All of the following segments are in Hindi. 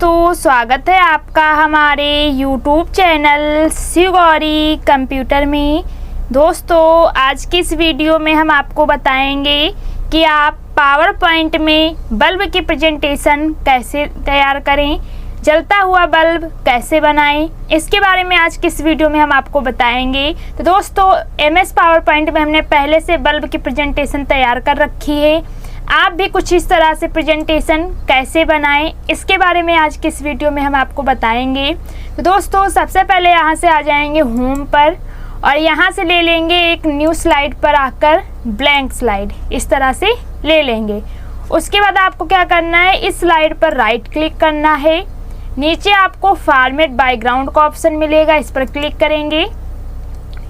तो स्वागत है आपका हमारे YouTube channel Shiv Gauri computer में। दोस्तों आज की इस वीडियो में हम आपको बताएंगे कि आप पावर पॉइंट में बल्ब की प्रेजेंटेशन कैसे तैयार करें, जलता हुआ बल्ब कैसे बनाएं, इसके बारे में आज की इस वीडियो में हम आपको बताएंगे। तो दोस्तों MS पावर पॉइंट में हमने पहले से बल्ब की प्रेजेंटेशन तैयार कर रखी है। आप भी कुछ इस तरह से प्रेजेंटेशन कैसे बनाएं, इसके बारे में आज की इस वीडियो में हम आपको बताएंगे। तो दोस्तों सबसे पहले यहाँ से आ जाएंगे होम पर और यहाँ से ले लेंगे एक न्यू स्लाइड पर आकर ब्लैंक स्लाइड इस तरह से ले लेंगे। उसके बाद आपको क्या करना है, इस स्लाइड पर राइट क्लिक करना है। नीचे आपको फॉर्मेट बैकग्राउंड का ऑप्शन मिलेगा, इस पर क्लिक करेंगे।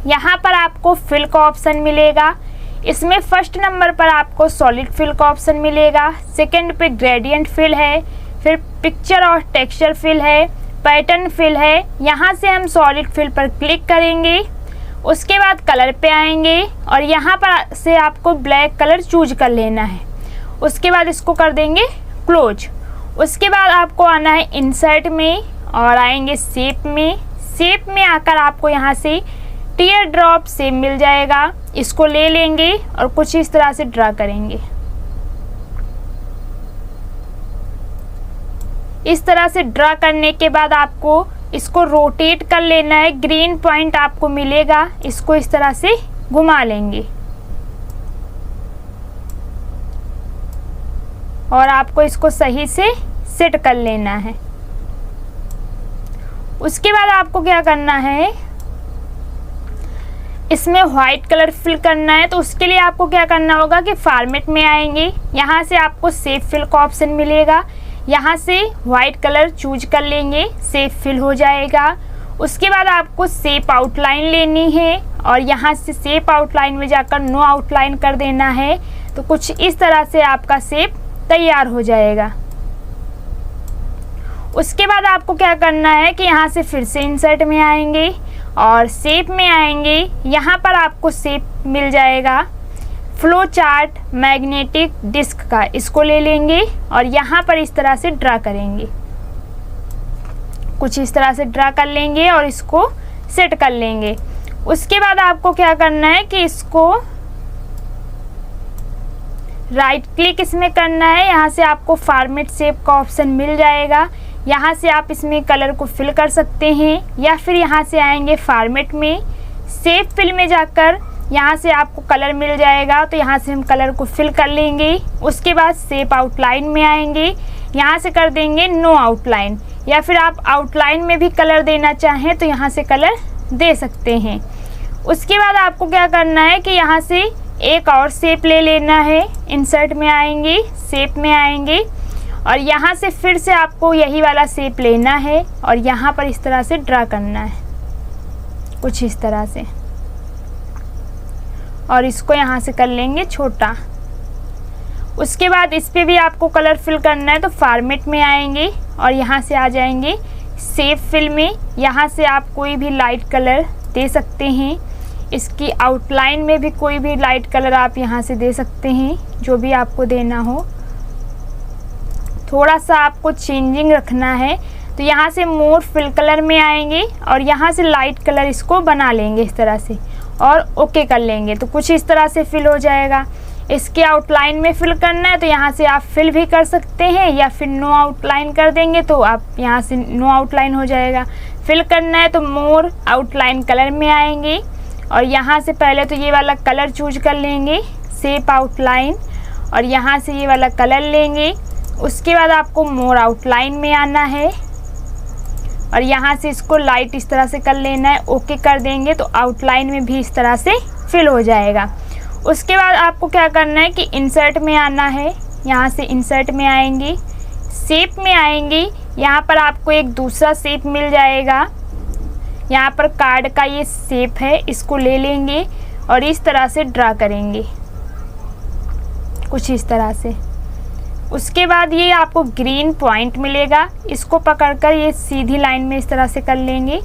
यहाँ पर आपको फिल का ऑप्शन मिलेगा। इसमें फर्स्ट नंबर पर आपको सॉलिड फिल का ऑप्शन मिलेगा, सेकंड पे ग्रेडियंट फिल है, फिर पिक्चर और टेक्सचर फिल है, पैटर्न फिल है। यहाँ से हम सॉलिड फिल पर क्लिक करेंगे। उसके बाद कलर पे आएंगे और यहाँ पर से आपको ब्लैक कलर चूज कर लेना है। उसके बाद इसको कर देंगे क्लोज। उसके बाद आपको आना है इंसर्ट में और आएंगे शेप में। शेप में आकर आपको यहाँ से टीयर ड्रॉप शेप मिल जाएगा, इसको ले लेंगे और कुछ इस तरह से ड्रा करेंगे। इस तरह से ड्रा करने के बाद आपको इसको रोटेट कर लेना है। ग्रीन पॉइंट आपको मिलेगा, इसको इस तरह से घुमा लेंगे और आपको इसको सही से सेट कर लेना है। उसके बाद आपको क्या करना है, इसमें व्हाइट कलर फिल करना है। तो उसके लिए आपको क्या करना होगा कि फॉर्मेट में आएंगे, यहाँ से आपको शेप फिल का ऑप्शन मिलेगा, यहाँ से व्हाइट कलर चूज कर लेंगे, शेप फिल हो जाएगा। उसके बाद आपको शेप आउटलाइन लेनी है और यहाँ से शेप आउटलाइन में जाकर नो आउटलाइन कर देना है। तो कुछ इस तरह से आपका शेप तैयार हो जाएगा। उसके बाद आपको क्या करना है कि यहाँ से फिर से इंसर्ट में आएंगे और शेप में आएंगे। यहाँ पर आपको शेप मिल जाएगा फ्लो चार्ट मैग्नेटिक डिस्क का, इसको ले लेंगे और यहाँ पर इस तरह से ड्रा करेंगे। कुछ इस तरह से ड्रा कर लेंगे और इसको सेट कर लेंगे। उसके बाद आपको क्या करना है कि इसको राइट क्लिक इसमें करना है। यहाँ से आपको फॉर्मेट शेप का ऑप्शन मिल जाएगा, यहाँ से आप इसमें कलर को फिल कर सकते हैं या फिर यहाँ से आएंगे फॉर्मेट में, शेप फिल में जाकर यहाँ से आपको कलर मिल जाएगा। तो यहाँ से हम कलर को फिल कर लेंगे। उसके बाद शेप आउटलाइन में आएंगे, यहाँ से कर देंगे नो आउटलाइन या फिर आप आउटलाइन में भी कलर देना चाहें तो यहाँ से कलर दे सकते हैं। उसके बाद आपको क्या करना है कि यहाँ से एक और शेप ले लेना है। इंसर्ट में आएंगे, शेप में आएंगे और यहाँ से फिर से आपको यही वाला शेप लेना है और यहाँ पर इस तरह से ड्रा करना है, कुछ इस तरह से, और इसको यहाँ से कर लेंगे छोटा। उसके बाद इस पे भी आपको कलर फिल करना है। तो फॉर्मेट में आएंगे और यहाँ से आ जाएंगे शेप फिल में, यहाँ से आप कोई भी लाइट कलर दे सकते हैं। इसकी आउटलाइन में भी कोई भी लाइट कलर आप यहाँ से दे सकते हैं, जो भी आपको देना हो। थोड़ा सा आपको चेंजिंग रखना है। तो यहाँ से मोर फिल कलर में आएंगे और यहाँ से लाइट कलर इसको बना लेंगे इस तरह से और ओके कर लेंगे। तो कुछ इस तरह से फिल हो जाएगा। इसके आउटलाइन में फिल करना है तो यहाँ से आप फिल भी कर सकते हैं या फिर नो आउटलाइन कर देंगे तो आप यहाँ से नो आउटलाइन हो जाएगा। फिल करना है तो मोर आउटलाइन कलर में आएंगे और यहाँ से पहले तो ये वाला कलर चूज कर लेंगे, शेप आउटलाइन, और यहाँ से ये वाला कलर लेंगे। उसके बाद आपको मोर आउटलाइन में आना है और यहाँ से इसको लाइट इस तरह से कर लेना है, ओके कर देंगे तो आउटलाइन में भी इस तरह से फिल हो जाएगा। उसके बाद आपको क्या करना है कि इंसर्ट में आना है, यहाँ से इंसर्ट में आएंगे, शेप में आएंगे। यहाँ पर आपको एक दूसरा शेप मिल जाएगा, यहाँ पर कार्ड का ये शेप है, इसको ले लेंगे और इस तरह से ड्रा करेंगे, कुछ इस तरह से। उसके बाद ये आपको ग्रीन पॉइंट मिलेगा, इसको पकड़कर ये सीधी लाइन में इस तरह से कर लेंगे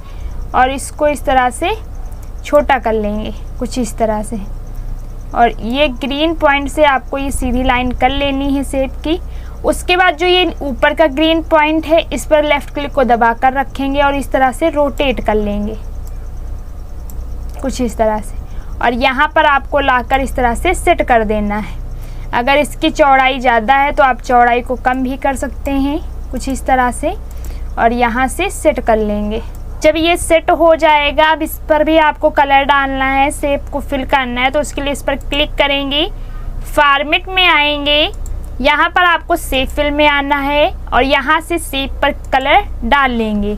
और इसको इस तरह से छोटा कर लेंगे, कुछ इस तरह से। और ये ग्रीन पॉइंट से आपको ये सीधी लाइन कर लेनी है शेप की। उसके बाद जो ये ऊपर का ग्रीन पॉइंट है इस पर लेफ़्ट क्लिक को दबा कर रखेंगे और इस तरह से रोटेट कर लेंगे, कुछ इस तरह से। और यहाँ पर आपको लाकर इस तरह से सेट कर देना है। अगर इसकी चौड़ाई ज़्यादा है तो आप चौड़ाई को कम भी कर सकते हैं, कुछ इस तरह से। और यहाँ से सेट कर लेंगे। जब ये सेट हो जाएगा, अब इस पर भी आपको कलर डालना है, शेप को फिल करना है, तो उसके लिए इस पर क्लिक करेंगे, फॉर्मेट में आएंगे, यहाँ पर आपको शेप फिल में आना है और यहाँ से शेप पर कलर डाल लेंगे।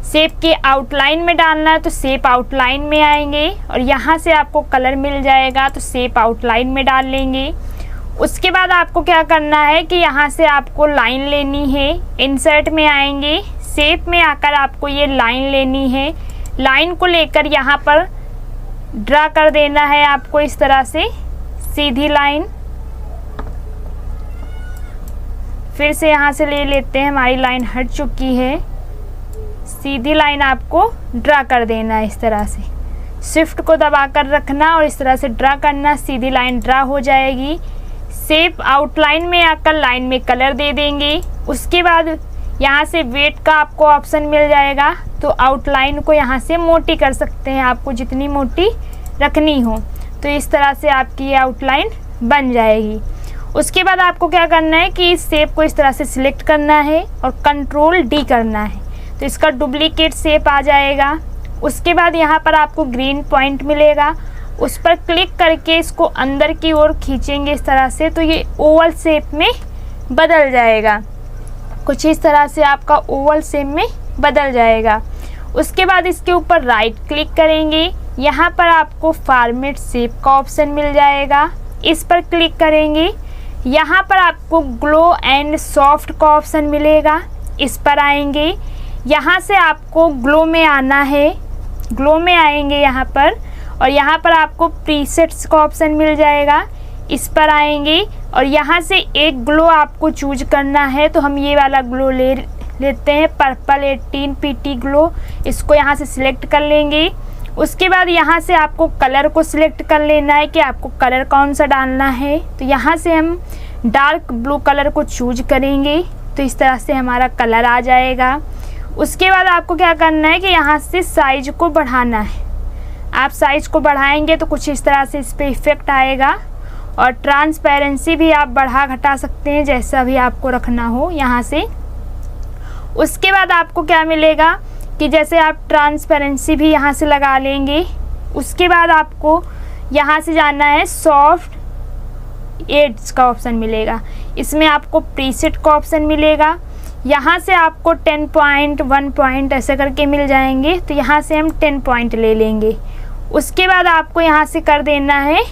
शेप के आउटलाइन में डालना है तो शेप आउटलाइन में आएंगे और यहाँ से आपको कलर मिल जाएगा तो शेप आउटलाइन में डाल लेंगे। उसके बाद आपको क्या करना है कि यहाँ से आपको लाइन लेनी है, इंसर्ट में आएंगे, शेप में आकर आपको ये लाइन लेनी है। लाइन को लेकर यहाँ पर ड्रा कर देना है आपको इस तरह से सीधी लाइन। फिर से यहाँ से ले लेते हैं, हमारी लाइन हट चुकी है। सीधी लाइन आपको ड्रा कर देना है इस तरह से, शिफ्ट को दबा कर रखना और इस तरह से ड्रा करना, सीधी लाइन ड्रा हो जाएगी। शेप आउटलाइन में आकर लाइन में कलर दे देंगे। उसके बाद यहाँ से वेट का आपको ऑप्शन मिल जाएगा, तो आउटलाइन को यहाँ से मोटी कर सकते हैं, आपको जितनी मोटी रखनी हो। तो इस तरह से आपकी ये आउटलाइन बन जाएगी। उसके बाद आपको क्या करना है कि इस शेप को इस तरह से सिलेक्ट करना है और कंट्रोल डी करना है, तो इसका डुप्लीकेट शेप आ जाएगा। उसके बाद यहाँ पर आपको ग्रीन पॉइंट मिलेगा, उस पर क्लिक करके इसको अंदर की ओर खींचेंगे इस तरह से, तो ये ओवल शेप में बदल जाएगा, कुछ इस तरह से आपका ओवल शेप में बदल जाएगा। उसके बाद इसके ऊपर राइट क्लिक करेंगे, यहाँ पर आपको फॉर्मेट शेप का ऑप्शन मिल जाएगा, इस पर क्लिक करेंगे। यहाँ पर आपको ग्लो एंड सॉफ्ट का ऑप्शन मिलेगा, इस पर आएंगे। यहाँ से आपको ग्लो में आना है, ग्लो में आएंगे यहाँ पर और यहाँ पर आपको प्रीसेट्स का ऑप्शन मिल जाएगा, इस पर आएंगे और यहाँ से एक ग्लो आपको चूज करना है। तो हम ये वाला ग्लो लेते हैं, पर्पल 18 PT ग्लो, इसको यहाँ से सिलेक्ट कर लेंगे। उसके बाद यहाँ से आपको कलर को सिलेक्ट कर लेना है कि आपको कलर कौन सा डालना है। तो यहाँ से हम डार्क ब्लू कलर को चूज करेंगे, तो इस तरह से हमारा कलर आ जाएगा। उसके बाद आपको क्या करना है कि यहाँ से साइज को बढ़ाना है। आप साइज को बढ़ाएंगे तो कुछ इस तरह से इस पर इफ़ेक्ट आएगा और ट्रांसपेरेंसी भी आप बढ़ा घटा सकते हैं, जैसा भी आपको रखना हो यहाँ से। उसके बाद आपको क्या मिलेगा कि जैसे आप ट्रांसपेरेंसी भी यहाँ से लगा लेंगे। उसके बाद आपको यहाँ से जाना है, सॉफ्ट एड्स का ऑप्शन मिलेगा, इसमें आपको प्रीसेट का ऑप्शन मिलेगा। यहाँ से आपको 10 पॉइंट 1 पॉइंट ऐसे करके मिल जाएंगे, तो यहाँ से हम 10 पॉइंट ले लेंगे। उसके बाद आपको यहाँ से कर देना है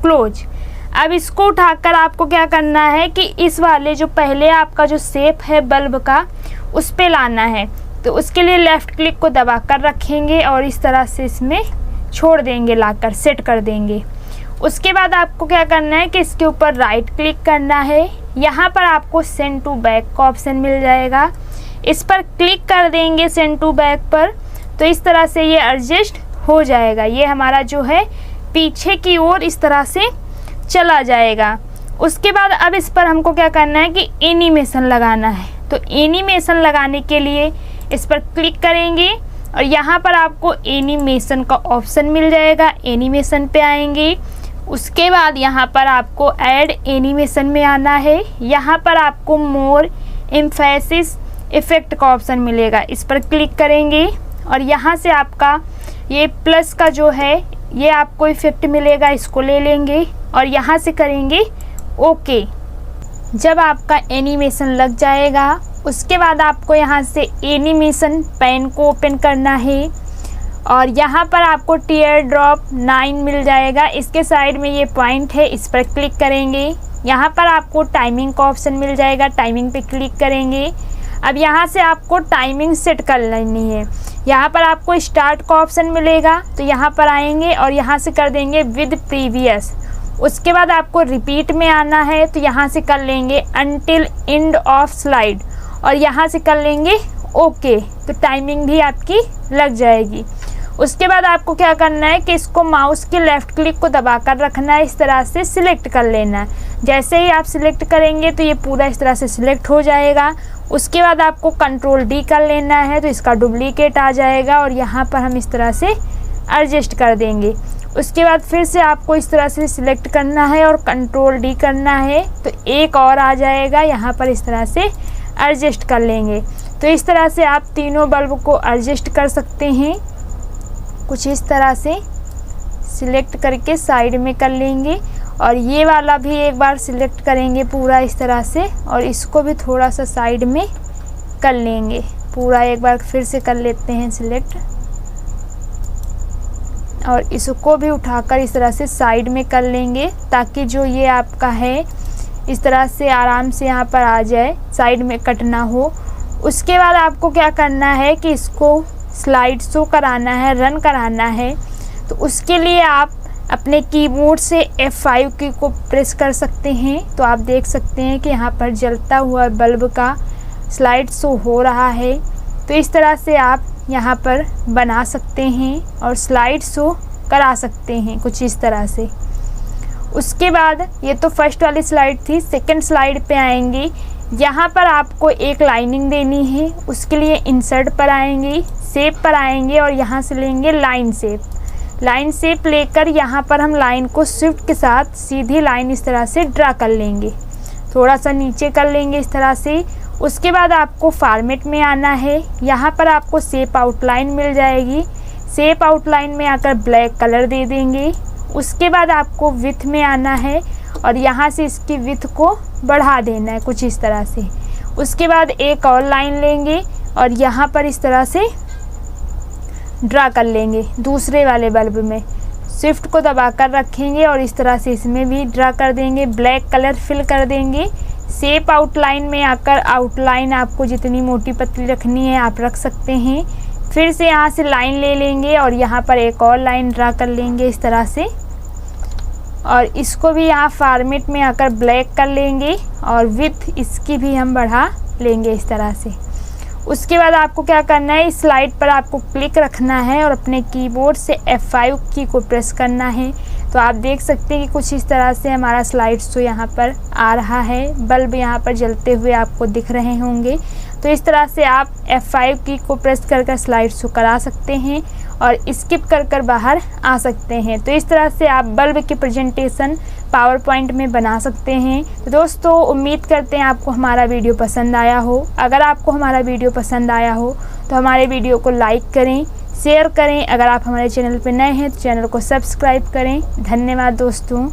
क्लोज। अब इसको उठाकर आपको क्या करना है कि इस वाले जो पहले आपका जो शेप है बल्ब का, उस पे लाना है। तो उसके लिए लेफ़्ट क्लिक को दबा कर रखेंगे और इस तरह से इसमें छोड़ देंगे, लाकर सेट कर देंगे। उसके बाद आपको क्या करना है कि इसके ऊपर राइट क्लिक करना है, यहाँ पर आपको सेंड टू बैक का ऑप्शन मिल जाएगा, इस पर क्लिक कर देंगे सेंड टू बैक पर, तो इस तरह से ये एडजस्ट हो जाएगा। ये हमारा जो है पीछे की ओर इस तरह से चला जाएगा। उसके बाद अब इस पर हमको क्या करना है कि एनिमेशन लगाना है। तो एनिमेशन लगाने के लिए इस पर क्लिक करेंगे और यहाँ पर आपको एनिमेशन का ऑप्शन मिल जाएगा, एनिमेशन पे आएंगे। उसके बाद यहाँ पर आपको ऐड एनिमेशन में आना है, यहाँ पर आपको मोर एम्फेसिस इफ़ेक्ट का ऑप्शन मिलेगा, इस पर क्लिक करेंगे और यहाँ से आपका ये प्लस का जो है ये आपको इफ़ेक्ट मिलेगा, इसको ले लेंगे और यहाँ से करेंगे ओके। जब आपका एनिमेशन लग जाएगा उसके बाद आपको यहाँ से एनिमेशन पैन को ओपन करना है और यहाँ पर आपको टीयर ड्रॉप 9 मिल जाएगा, इसके साइड में ये पॉइंट है, इस पर क्लिक करेंगे। यहाँ पर आपको टाइमिंग का ऑप्शन मिल जाएगा, टाइमिंग पे क्लिक करेंगे। अब यहाँ से आपको टाइमिंग सेट कर लेनी है, यहाँ पर आपको स्टार्ट का ऑप्शन मिलेगा, तो यहाँ पर आएंगे और यहाँ से कर देंगे विद प्रीवियस। उसके बाद आपको रिपीट में आना है, तो यहाँ से कर लेंगे अनटिल एंड ऑफ स्लाइड और यहाँ से कर लेंगे ओके, तो टाइमिंग भी आपकी लग जाएगी। उसके बाद आपको क्या करना है कि इसको माउस के लेफ़्ट क्लिक को दबाकर रखना है, इस तरह से सिलेक्ट कर लेना है। जैसे ही आप सिलेक्ट करेंगे तो ये पूरा इस तरह से सिलेक्ट हो जाएगा। उसके बाद आपको कंट्रोल डी कर लेना है तो इसका डुप्लीकेट आ जाएगा और यहाँ पर हम इस तरह से एडजस्ट कर देंगे। उसके बाद फिर से आपको इस तरह से सिलेक्ट करना है और कंट्रोल डी करना है तो एक और आ जाएगा, यहाँ पर इस तरह से एडजस्ट कर लेंगे। तो इस तरह से आप तीनों बल्ब को एडजस्ट कर सकते हैं। कुछ इस तरह से सिलेक्ट करके साइड में कर लेंगे और ये वाला भी एक बार सिलेक्ट करेंगे पूरा इस तरह से और इसको भी थोड़ा सा साइड में कर लेंगे। पूरा एक बार फिर से कर लेते हैं सिलेक्ट और इसको भी उठाकर इस तरह से साइड में कर लेंगे ताकि जो ये आपका है इस तरह से आराम से यहाँ पर आ जाए, साइड में कट ना हो। उसके बाद आपको क्या करना है कि इसको स्लाइड शो कराना है, रन कराना है। तो उसके लिए आप अपने कीबोर्ड से F5 की को प्रेस कर सकते हैं। तो आप देख सकते हैं कि यहाँ पर जलता हुआ बल्ब का स्लाइड शो हो रहा है। तो इस तरह से आप यहाँ पर बना सकते हैं और स्लाइड शो करा सकते हैं कुछ इस तरह से। उसके बाद ये तो फर्स्ट वाली स्लाइड थी। सेकंड स्लाइड पे आएंगे, यहाँ पर आपको एक लाइनिंग देनी है। उसके लिए इंसर्ट पर आएंगे, शेप पर आएंगे और यहाँ से लेंगे लाइन शेप। लाइन शेप लेकर यहाँ पर हम लाइन को शिफ्ट के साथ सीधी लाइन इस तरह से ड्रा कर लेंगे, थोड़ा सा नीचे कर लेंगे इस तरह से। उसके बाद आपको फॉर्मेट में आना है, यहाँ पर आपको शेप आउटलाइन मिल जाएगी। शेप आउटलाइन में आकर ब्लैक कलर दे देंगे। उसके बाद आपको विड्थ में आना है और यहाँ से इसकी विड्थ को बढ़ा देना है कुछ इस तरह से। उसके बाद एक और लाइन लेंगे और यहाँ पर इस तरह से ड्रा कर लेंगे दूसरे वाले बल्ब में। शिफ्ट को दबाकर रखेंगे और इस तरह से इसमें भी ड्रा कर देंगे, ब्लैक कलर फिल कर देंगे। शेप आउटलाइन में आकर आउटलाइन आपको जितनी मोटी पतली रखनी है आप रख सकते हैं। फिर से यहाँ से लाइन ले लेंगे और यहाँ पर एक और लाइन ड्रा कर लेंगे इस तरह से और इसको भी यहाँ फॉर्मेट में आकर ब्लैक कर लेंगे और विड्थ इसकी भी हम बढ़ा लेंगे इस तरह से। उसके बाद आपको क्या करना है, इस स्लाइड पर आपको क्लिक रखना है और अपने कीबोर्ड से F5 की को प्रेस करना है। तो आप देख सकते हैं कि कुछ इस तरह से हमारा स्लाइड शो यहाँ पर आ रहा है। बल्ब यहाँ पर जलते हुए आपको दिख रहे होंगे। तो इस तरह से आप F5 की को प्रेस कर स्लाइड शो करा सकते हैं और स्किप कर बाहर आ सकते हैं। तो इस तरह से आप बल्ब की प्रेजेंटेशन पावर पॉइंट में बना सकते हैं। तो दोस्तों उम्मीद करते हैं आपको हमारा वीडियो पसंद आया हो। अगर आपको हमारा वीडियो पसंद आया हो तो हमारे वीडियो को लाइक करें, शेयर करें। अगर आप हमारे चैनल पर नए हैं तो चैनल को सब्सक्राइब करें। धन्यवाद दोस्तों।